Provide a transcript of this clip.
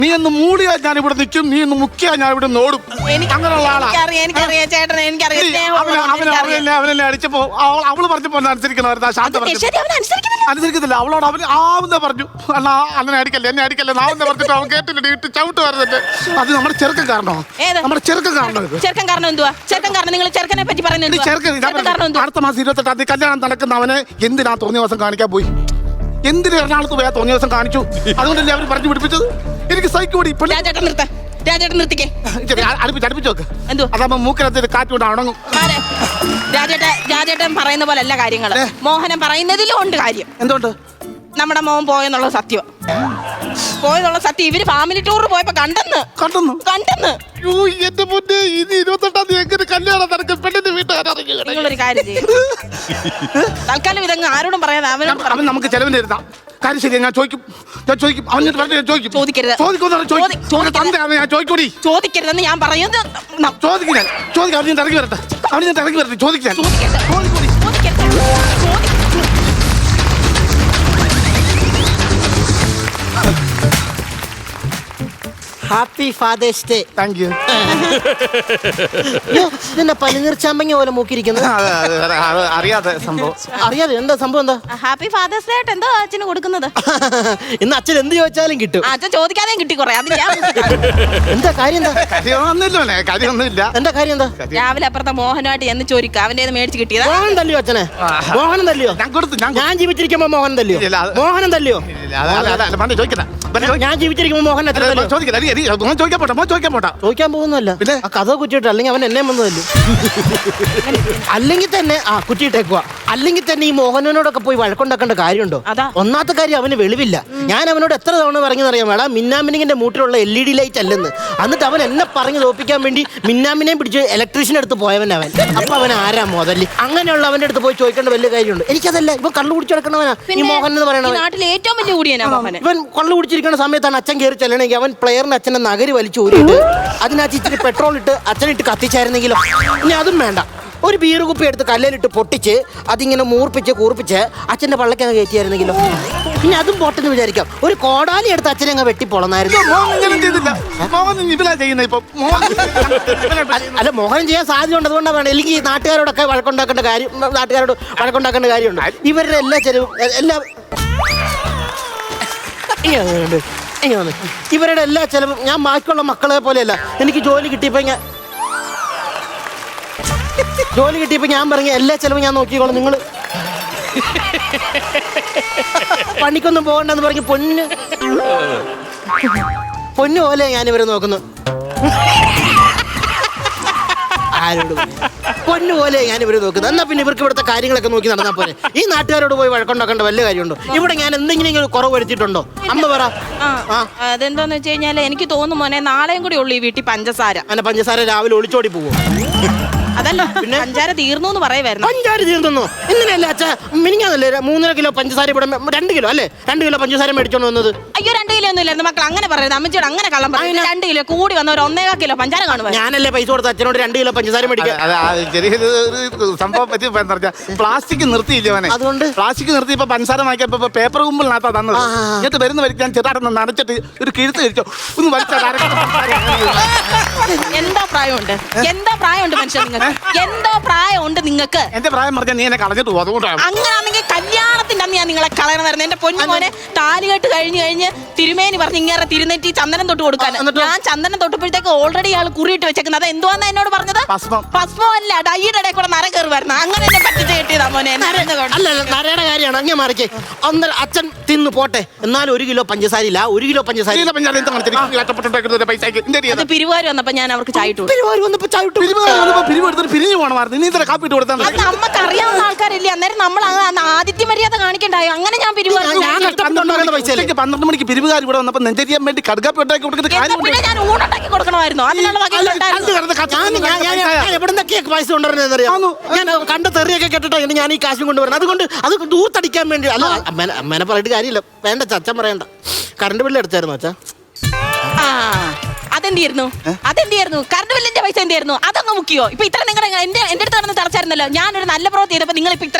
നീ ഒന്ന് മൂളിയാ ഞാൻ ഇവിടെ നിൽക്കും, നീ ഒന്ന് മുക്കിയാ ഞാൻ ഇവിടെ ഓടും. അങ്ങനെയുള്ള ആളാ. എനിക്കറിയാം ചേട്ടൻ, അവനെന്നെ അടിച്ചപ്പോ അവള് പറഞ്ഞപ്പോ അനുസരിക്കണമായിരുന്നു. ശാന്ത അനുസരിക്കത്തില്ല. അവളോട് അവൻ ആവുന്ന പറഞ്ഞു, അണ്ണാ അണ്ണനെ അടിക്കല്ലേ, എന്നെ അടിക്കല്ലേ, നാവുന്ന പറഞ്ഞിട്ട് അവൻ കേട്ടില്ല, ഇട്ട് ചവിട്ട് വരുന്നുണ്ട്. അത് നമ്മുടെ ചെറുക്കൻ കാരണോ? നമ്മുടെ ചെറുക്കൻ കാരണം. ചെറുക്കൻ കാരണം എന്തുവാ? ചെറുക്കൻ കാരണം നിങ്ങൾ ചെറുക്കനെ പറ്റി പറയുന്നത് അടുത്ത മാസം 28 കല്യാണം നടക്കുന്ന അവനെ എന്തിനാ തോന്നിയ ദിവസം കാണിക്കാൻ പോയി? എന്തിന് എറണാകുളത്ത് പോയാ തോന്നിയ ദിവസം കാണിച്ചു? അതുകൊണ്ടല്ലേ അവർ പറഞ്ഞു പിടിപ്പിച്ചത്. എനിക്ക് സൈക്കോടി നിർത്തിക്കേ. അടുപ്പിച്ച് വെക്ക്. അതാകുമ്പോ മൂക്കിനകത്ത് കാറ്റുകൊണ്ട് അടങ്ങും. രാജേട്ടൻ പറയുന്ന പോലെ അല്ല കാര്യങ്ങള്. മോഹനം പറയുന്നതിലും ഉണ്ട് കാര്യം. എന്തുകൊണ്ട്? നമ്മുടെ മോൻ പോയെന്നുള്ള സത്യം. ഇവര് ഫാമിലി ടൂർ പോയപ്പോ കണ്ടെന്ന്. എന്റെ മുന്നേ ഇനി 28-ാം തീയതി എങ്ങനെ കല്യാണം നടക്കും? പെണ്ണിന്റെ വീട്ടുകാരറിഞ്ഞു. നിങ്ങളൊരു കാര്യം ചെയ്യും, തൽക്കാലം ഇതങ്ങ് ആരോടും പറയാതെ അവൻ നമുക്ക് ചെലവിന് തരുന്ന കാര്യം ശരിയാ. ഞാൻ ചോദിക്കും അവനോട് ചോദിക്കും. ചോദിക്കരുത്. ചോദിക്കരുതെന്ന് ഞാൻ പറയുന്നത്. അവൻ ഇറങ്ങി വരട്ടെ. ചോദിക്കാൻ happy father's day. Thank you. ഇതെന്നെ പനിനീർച്ചാമ്പങ്ങ പോലെ മൂക്കിയിരിക്കുന്നത്. അറിയാതെ സംഭവം. അറിയാതെ എന്താ സംഭവം? എന്താ ഹാപ്പി ഫാദേഴ്സ് ഡേ ആയിട്ട് എന്തോ അച്ഛന് കൊടുക്കുന്നത്? ഇന്ന് അച്ഛൻ എന്ത് ചോദിച്ചാലും കിട്ടും. അച്ഛൻ ചോദിക്കാതെയും കിട്ടി കുറെ. അത് ഞാൻ എന്താ കാര്യം? എന്താ കാര്യമൊന്നുമില്ല. എന്താ കാര്യം? എന്താ രാവിലെ അപ്പുറത്തെ മോഹനായിട്ട് എന്ന് ചോദിക്കുക അവന്റെ മേടിച്ച് കിട്ടിയതാ. മോഹൻ തല്ലിയോ അച്ഛനെ? മോഹനം തല്ലിയോ? ഞാൻ ജീവിച്ചിരിക്കുമ്പോ മോഹൻ തല്ലിയോ? മോഹനം തല്ലിയോ? ഞാൻ ജീവിച്ചിരിക്കുമ്പോ മോഹൻ ചോദിക്കാൻ പോകുന്നല്ല. ആ കഥ കുറ്റിയിട്ട് അല്ലെങ്കിൽ അവൻ എന്നെ വന്നതല്ലോ. അല്ലെങ്കിൽ തന്നെ കുറ്റിയിട്ടേക്കുക. അല്ലെങ്കിൽ തന്നെ ഈ മോഹനോടൊക്കെ പോയി വഴക്കുണ്ടാക്കേണ്ട കാര്യമുണ്ടോ? ഒന്നാമത്തെ കാര്യം അവന് വെളിവില്ല. ഞാൻ അവനോട് എത്ര തവണ പറഞ്ഞറിയാം, വേടാ മിന്നാമിനിങ്ങിന്റെ മൂട്ടിലുള്ള LED ലൈറ്റ് അല്ലെന്ന്. എന്നിട്ട് അവൻ എന്നെ പറഞ്ഞു തോപ്പിക്കാൻ വേണ്ടി മിന്നാമിനെയും പിടിച്ച് ഇലക്ട്രീഷ്യൻ എടുത്ത് പോയവൻ അവൻ. അപ്പൊ അവൻ ആരാ മുതല്? അങ്ങനെയുള്ള അവന്റെ അടുത്ത് പോയി ചോദിക്കേണ്ട വലിയ കാര്യമുണ്ട്? എനിക്കതല്ല. ഇവ കള്ളു കുടിച്ചു കിടക്കണവനാ ഈ മോഹൻ എന്ന് പറയണവൻ. നാട്ടിൽ ഏറ്റവും വലിയ കൂടിയാണ് ഇവൻ. കള്ളു കുടിച്ചിരിക്കുന്ന സമയത്താണ് അച്ഛൻ കയറി ചെല്ലണമെങ്കിൽ അവൻ പ്ലെയറിന് അച്ഛനെ നഗരി വലിച്ചു ഊരിയിട്ട് അതിനകത്ത് ഇച്ചിരി പെട്രോൾ ഇട്ട് അച്ഛനിട്ട് കത്തിച്ചായിരുന്നെങ്കിലോ? ഇനി അതും വേണ്ട. ഒരു ബീർ കുപ്പി എടുത്ത് കല്ലിലിട്ട് പൊട്ടിച്ച് അതിങ്ങനെ കൂർപ്പിച്ച് അച്ഛന്റെ പള്ളക്കങ്ങ് കയറ്റിയായിരുന്നെങ്കിലോ? ഇനി അതും പൊട്ടെന്ന് വിചാരിക്കാം. ഒരു കോടാലി എടുത്ത് അച്ഛനെ അങ്ങ് വെട്ടി പൊളന്നായിരുന്നു. അല്ല, മോഹനം ചെയ്യാൻ സാധ്യത ഉണ്ട്. അതുകൊണ്ടാണ് വേണം. അല്ലെങ്കിൽ നാട്ടുകാരോട് വഴക്കുണ്ടാക്കേണ്ട കാര്യമുണ്ട്. ഇവരുടെ എല്ലാ ചെലവും ഇവരുടെ എല്ലാ ചെലവും ഞാൻ ബാക്കിയുള്ള മക്കളെ പോലെയല്ല. എനിക്ക് ജോലി കിട്ടിയപ്പോ ഞാൻ പറഞ്ഞ എല്ലാ ചെലവും ഞാൻ നോക്കിക്കോളാം. നിങ്ങൾ പണിക്കൊന്നും പോകണ്ടെന്ന് പറഞ്ഞ് പൊന്നു പോലെ ഞാൻ ഇവരെ നോക്കുന്നു. ആരോട് പൊന്നു പോലെ ഞാൻ ഇവര് നോക്കുന്നത്? എന്നാ പിന്നെ ഇവർക്ക് ഇവിടുത്തെ കാര്യങ്ങളൊക്കെ നോക്കി നടന്നാൽ പോലെ. ഈ നാട്ടുകാരോട് പോയി വഴക്കുണ്ടാക്കേണ്ട വല്ല കാര്യമുണ്ടോ? ഇവിടെ ഞാൻ എന്തെങ്കിലും കുറവ് വരുത്തിയിട്ടുണ്ടോ? അമ്മ പറ. അതെന്താന്ന് വെച്ച് കഴിഞ്ഞാല് എനിക്ക് തോന്നുന്നു മോനെ, നാളെയും കൂടി ഉള്ളു ഈ വീട്ടിൽ പഞ്ചസാര. അങ്ങനെ പഞ്ചസാര രാവിലെ ഒളിച്ചോടി പോകും. അതല്ല, പിന്നെ പഞ്ചാര തീർന്നു എന്ന് പറയുമായിരുന്നു. പഞ്ചാര തീർന്നു ഇങ്ങനെയല്ലേ അച്ഛാ? മിനിങ്ങാന്നല്ലേ 3.5 കിലോ പഞ്ചസാര ഇവിടെ 2 കിലോ അല്ലേ? 2 കിലോ പഞ്ചസാര മേടിച്ചോണ്ട് വന്നത്. അയ്യോ 2 കിലോ ഒന്നും ഇല്ലായിരുന്നു മക്കൾ. അങ്ങനെ പറയരുത്. അമ്മച്ചോട് അങ്ങനെ കള്ളം പറയും. 2 കിലോ കൂടി വന്ന ഒരു 1.25 കിലോ പഞ്ചാര കാണുവാ. ഞാനല്ലേ പൈസ കൊടുത്ത അച്ഛനോട് 2 കിലോ പഞ്ചസാര മേടിക്കാൻ. സംഭവം പറ്റി പ്ലാസ്റ്റിക് നിർത്തിയില്ലേ അവനെ? അതുകൊണ്ട് പ്ലാസ്റ്റിക് നിർത്തിയപ്പോ പഞ്ചസാര വാങ്ങിയപ്പോ പേപ്പർ കുമ്പിളിനകത്താ തന്നത്. എന്നിട്ട് വരുന്ന വരിക്കാൻ ചെറുതായിട്ടൊന്ന് നനച്ചിട്ട് ഒരു കിഴുത്ത് കഴിച്ചോ ഒന്ന് വലിച്ച. എന്താ പ്രായമുണ്ട് മനുഷ്യൻ നിങ്ങൾക്ക്? എന്തോ പ്രായമുണ്ട് നിങ്ങൾക്ക്? എന്റെ പ്രായം പറഞ്ഞാൽ നീ എന്നെ കളഞ്ഞിട്ട് പോകും. അതുകൊണ്ടാണ്. അങ്ങനെയാണെങ്കിൽ കല്യാണത്തിന്റെ അന്ന് ഞാൻ നിങ്ങളെ കളയണമായിരുന്നു. എന്റെ പൊന്നു മോനെ, താലികെട്ട് കഴിഞ്ഞ് തിരുമേനി പറഞ്ഞ് ഇങ്ങനെ തിരുനെറ്റി ചന്ദനം തൊട്ട് കൊടുക്കാൻ. ഞാൻ ചന്ദനം തൊട്ടപ്പോഴത്തേക്ക് ഓൾറെഡി ആൾ കുറിയിട്ട് വെച്ചേക്കുന്നത്. അത് എന്തുവാന്ന് എന്നോട് പറഞ്ഞത്? ഭസ്മം അല്ല, ഡൈയുടെ ഇടയിൽ കൂടെ നര കയറി വരുന്ന. അങ്ങനെ എന്നെ പറ്റിച്ച് കിട്ടിയതാ മോനെ. അല്ല, നരയുടെ കാര്യമാണ്. അങ്ങനെ മാറിക്കേ. അച്ഛൻ തിന്നു പോട്ടെ. എന്നാലും 1 കിലോ പഞ്ചസാര ഇല്ല. 1 കിലോ പഞ്ചസാര പിരിവാര് വന്നപ്പോ ഞാൻ അവർക്ക് ചായട്ടു. നമുക്ക് അറിയാവുന്ന ആൾക്കാരില്ലേ? അന്നേരം നമ്മൾ ആദിത്യ മര്യാദ കാണിക്കണ്ടായോ? അങ്ങനെ ഞാൻ 12 മണിക്ക് പിരിവുകാർ ഇവിടെ വന്നപ്പോ നെഞ്ചരിയാൻ വേണ്ടി കടുകാപ്പി ഉണ്ടാക്കി കൊടുക്കുന്ന ഞാൻ ഊണുണ്ടാക്കി കൊടുക്കണമായിരുന്നു. എവിടുന്നൊക്കെ പൈസ കൊണ്ടുവരുന്നറിയാം. ഞാൻ കണ്ട തെറിയൊക്കെ കേട്ടിട്ടാണ് ഞാൻ ഈ കാശും കൊണ്ടുവരുന്നത്. അതുകൊണ്ട് അത് ദൂർത്തടിക്കാൻ വേണ്ടി. അല്ല, അമ്മേനെ പറഞ്ഞിട്ട് കാര്യമില്ല. വേണ്ട അച്ഛൻ പറയണ്ട. കറണ്ട് ബില്ല് എടുത്തായിരുന്നു അച്ഛാ? അതെന്തായിരുന്നു? കറണ്ട് ബില്ലിന്റെ പൈസ എന്തായിരുന്നു? അതൊന്നും മുക്കിയോ? ഇപ്പൊ ഇത്ര നിങ്ങളുടെ എന്റെ അടുത്ത് നടന്ന് തടച്ചായിരുന്നല്ലോ. ഞാനൊരു നല്ല പ്രവൃത്തി ചെയ്തപ്പോ നിങ്ങൾ ഇപ്പൊ ഇത്ര